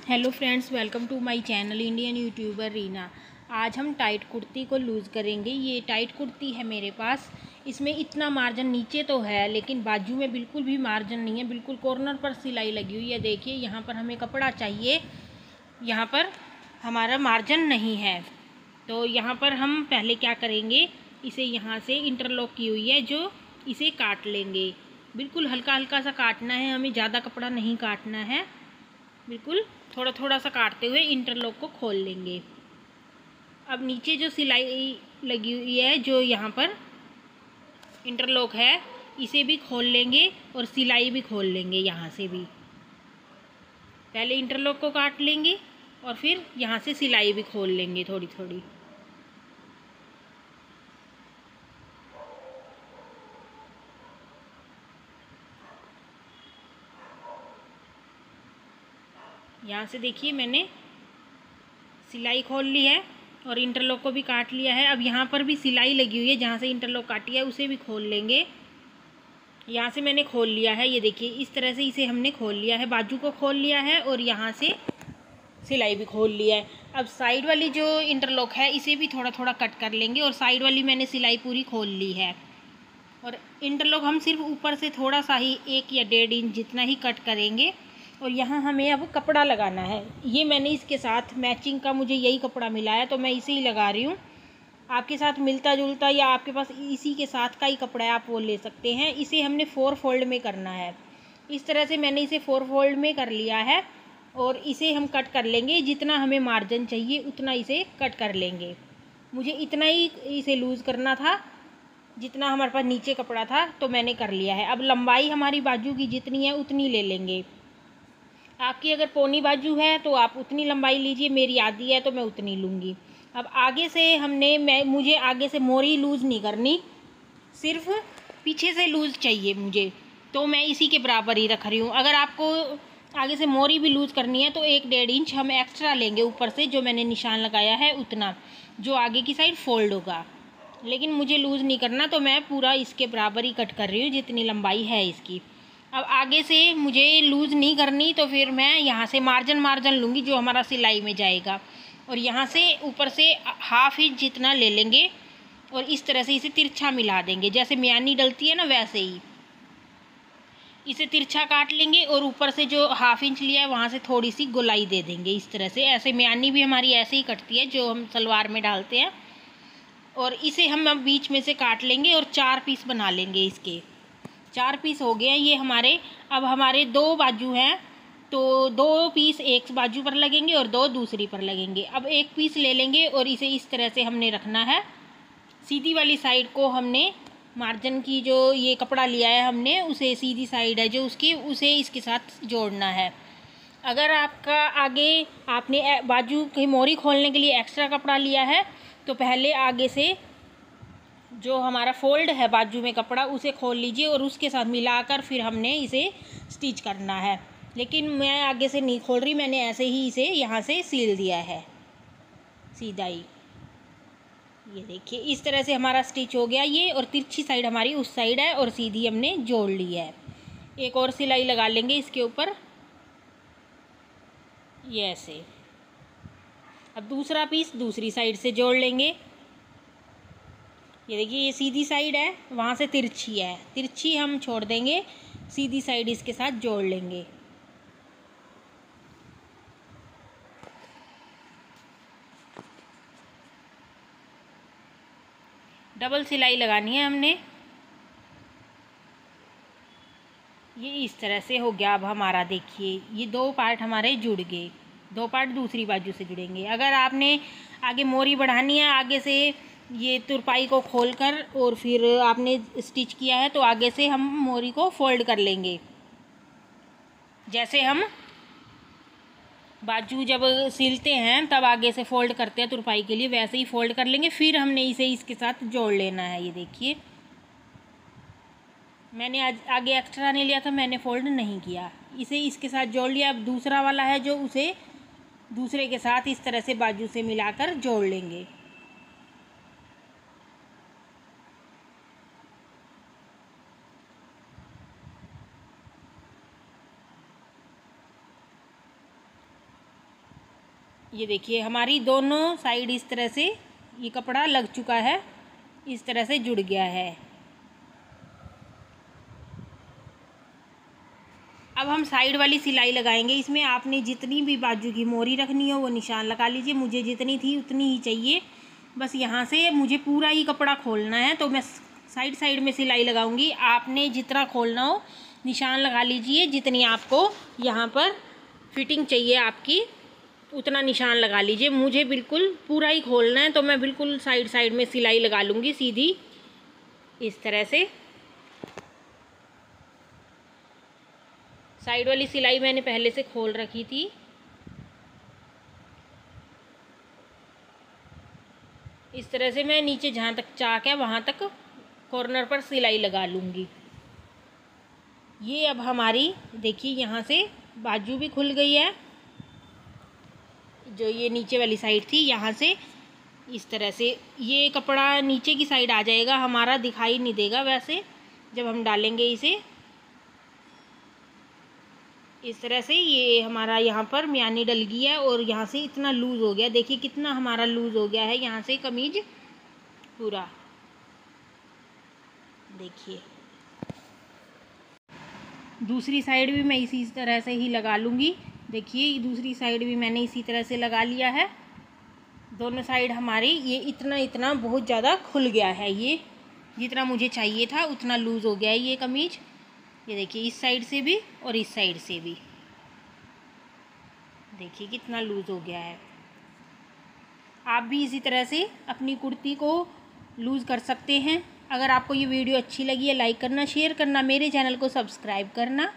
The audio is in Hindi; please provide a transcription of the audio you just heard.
Hello friends, welcome to my channel Indian YouTuber Reena. आज हम टाइट कुर्ती को लूज़ करेंगे। ये टाइट कुर्ती है मेरे पास। इसमें इतना मार्जिन नीचे तो है लेकिन बाजू में बिल्कुल भी मार्जिन नहीं है, बिल्कुल कॉर्नर पर सिलाई लगी हुई है। देखिए यहाँ पर हमें कपड़ा चाहिए, यहाँ पर हमारा मार्जिन नहीं है। तो यहाँ पर हम पहले क्या करेंगे, इसे यहाँ से इंटरलॉक की हुई है जो इसे काट लेंगे। बिल्कुल हल्का हल्का सा काटना है, हमें ज़्यादा कपड़ा नहीं काटना है। बिल्कुल थोड़ा थोड़ा सा काटते हुए इंटरलॉक को खोल लेंगे। अब नीचे जो सिलाई लगी हुई है, जो यहाँ पर इंटरलॉक है, इसे भी खोल लेंगे और सिलाई भी खोल लेंगे। यहाँ से भी पहले इंटरलॉक को काट लेंगे और फिर यहाँ से सिलाई भी खोल लेंगे थोड़ी थोड़ी। यहाँ से देखिए मैंने सिलाई खोल ली है और इंटरलॉक को भी काट लिया है। अब यहाँ पर भी सिलाई लगी हुई है, जहाँ से इंटरलॉक काटी है उसे भी खोल लेंगे। यहाँ से मैंने खोल लिया है, ये देखिए इस तरह से इसे हमने खोल लिया है। बाजू को खोल लिया है और यहाँ से सिलाई भी खोल लिया है। अब साइड वाली जो इंटरलॉक है इसे भी थोड़ा थोड़ा कट कर लेंगे और साइड वाली मैंने सिलाई पूरी खोल ली है। और इंटरलॉक हम सिर्फ ऊपर से थोड़ा सा ही 1 या 1.5 इंच जितना ही कट करेंगे। और यहाँ हमें अब कपड़ा लगाना है। ये मैंने इसके साथ मैचिंग का, मुझे यही कपड़ा मिला है तो मैं इसे ही लगा रही हूँ। आपके साथ मिलता जुलता या आपके पास इसी के साथ का ही कपड़ा है, आप वो ले सकते हैं। इसे हमने 4 फोल्ड में करना है। इस तरह से मैंने इसे 4 फोल्ड में कर लिया है और इसे हम कट कर लेंगे। जितना हमें मार्जिन चाहिए उतना इसे कट कर लेंगे। मुझे इतना ही इसे लूज़ करना था जितना हमारे पास नीचे कपड़ा था, तो मैंने कर लिया है। अब लंबाई हमारी बाजू की जितनी है उतनी ले लेंगे। आपकी अगर पौनी बाजू है तो आप उतनी लंबाई लीजिए, मेरी आधी है तो मैं उतनी लूँगी। अब आगे से मुझे आगे से मोरी लूज़ नहीं करनी, सिर्फ पीछे से लूज़ चाहिए मुझे, तो मैं इसी के बराबर ही रख रही हूँ। अगर आपको आगे से मोरी भी लूज़ करनी है तो 1-1.5 इंच हम एक्स्ट्रा लेंगे ऊपर से, जो मैंने निशान लगाया है उतना, जो आगे की साइड फोल्ड होगा। लेकिन मुझे लूज़ नहीं करना, तो मैं पूरा इसके बराबर ही कट कर रही हूँ जितनी लंबाई है इसकी। अब आगे से मुझे लूज़ नहीं करनी, तो फिर मैं यहाँ से मार्जिन लूँगी जो हमारा सिलाई में जाएगा। और यहाँ से ऊपर से 1/2 इंच जितना ले लेंगे और इस तरह से इसे तिरछा मिला देंगे। जैसे म्यानी डलती है ना, वैसे ही इसे तिरछा काट लेंगे और ऊपर से जो 1/2 इंच लिया है वहाँ से थोड़ी सी गोलाई दे देंगे इस तरह से। ऐसे म्यानी भी हमारी ऐसे ही कटती है जो हम सलवार में डालते हैं। और इसे हम अब बीच में से काट लेंगे और 4 पीस बना लेंगे। इसके 4 पीस हो गए हैं ये हमारे। अब हमारे 2 बाजू हैं तो 2 पीस एक बाजू पर लगेंगे और 2 दूसरी पर लगेंगे। अब 1 पीस ले लेंगे और इसे इस तरह से हमने रखना है। सीधी वाली साइड को हमने मार्जिन की, जो ये कपड़ा लिया है हमने, उसे सीधी साइड है जो उसकी, उसे इसके साथ जोड़ना है। अगर आपका आगे आपने बाजू की मोरी खोलने के लिए एक्स्ट्रा कपड़ा लिया है तो पहले आगे से जो हमारा फोल्ड है बाजू में कपड़ा, उसे खोल लीजिए और उसके साथ मिलाकर फिर हमने इसे स्टिच करना है। लेकिन मैं आगे से नहीं खोल रही, मैंने ऐसे ही इसे यहाँ से सील दिया है सीधा ही। ये देखिए इस तरह से हमारा स्टिच हो गया ये। और तिरछी साइड हमारी उस साइड है और सीधी हमने जोड़ ली है। एक और सिलाई लगा लेंगे इसके ऊपर, ये ऐसे। अब दूसरा पीस दूसरी साइड से जोड़ लेंगे। ये देखिए ये सीधी साइड है, वहाँ से तिरछी है, तिरछी हम छोड़ देंगे, सीधी साइड इसके साथ जोड़ लेंगे। डबल सिलाई लगानी है हमने। ये इस तरह से हो गया। अब हमारा देखिए ये 2 पार्ट हमारे जुड़ गए, 2 पार्ट दूसरी बाजू से जुड़ेंगे। अगर आपने आगे मोरी बढ़ानी है, आगे से ये तुरपाई को खोलकर और फिर आपने स्टिच किया है, तो आगे से हम मोरी को फोल्ड कर लेंगे। जैसे हम बाजू जब सिलते हैं तब आगे से फोल्ड करते हैं तुरपाई के लिए, वैसे ही फोल्ड कर लेंगे। फिर हमने इसे इसके साथ जोड़ लेना है। ये देखिए मैंने आज आगे एक्स्ट्रा नहीं लिया था, मैंने फोल्ड नहीं किया, इसे इसके साथ जोड़ लिया। अब दूसरा वाला है जो, उसे दूसरे के साथ इस तरह से बाजू से मिलाकर जोड़ लेंगे। ये देखिए हमारी दोनों साइड इस तरह से ये कपड़ा लग चुका है, इस तरह से जुड़ गया है। अब हम साइड वाली सिलाई लगाएंगे। इसमें आपने जितनी भी बाजू की मोरी रखनी हो वो निशान लगा लीजिए। मुझे जितनी थी उतनी ही चाहिए। बस यहाँ से मुझे पूरा ही कपड़ा खोलना है, तो मैं साइड साइड में सिलाई लगाऊंगी। आपने जितना खोलना हो निशान लगा लीजिए। जितनी आपको यहाँ पर फिटिंग चाहिए आपकी उतना निशान लगा लीजिए। मुझे बिल्कुल पूरा ही खोलना है, तो मैं बिल्कुल साइड साइड में सिलाई लगा लूँगी सीधी इस तरह से। साइड वाली सिलाई मैंने पहले से खोल रखी थी। इस तरह से मैं नीचे जहाँ तक चाक है वहाँ तक कॉर्नर पर सिलाई लगा लूँगी। ये अब हमारी देखिए यहाँ से बाजू भी खुल गई है। जो ये नीचे वाली साइड थी यहाँ से इस तरह से ये कपड़ा नीचे की साइड आ जाएगा, हमारा दिखाई नहीं देगा वैसे जब हम डालेंगे इसे। इस तरह से ये हमारा यहाँ पर म्यानी डल गई है और यहाँ से इतना लूज़ हो गया। देखिए कितना हमारा लूज़ हो गया है यहाँ से कमीज पूरा। देखिए दूसरी साइड भी मैं इसी तरह से ही लगा लूँगी। देखिए दूसरी साइड भी मैंने इसी तरह से लगा लिया है। दोनों साइड हमारी ये इतना बहुत ज़्यादा खुल गया है। ये जितना मुझे चाहिए था उतना लूज़ हो गया है ये कमीज। ये देखिए इस साइड से भी और इस साइड से भी देखिए कितना लूज़ हो गया है। आप भी इसी तरह से अपनी कुर्ती को लूज़ कर सकते हैं। अगर आपको ये वीडियो अच्छी लगी है लाइक करना, शेयर करना, मेरे चैनल को सब्सक्राइब करना।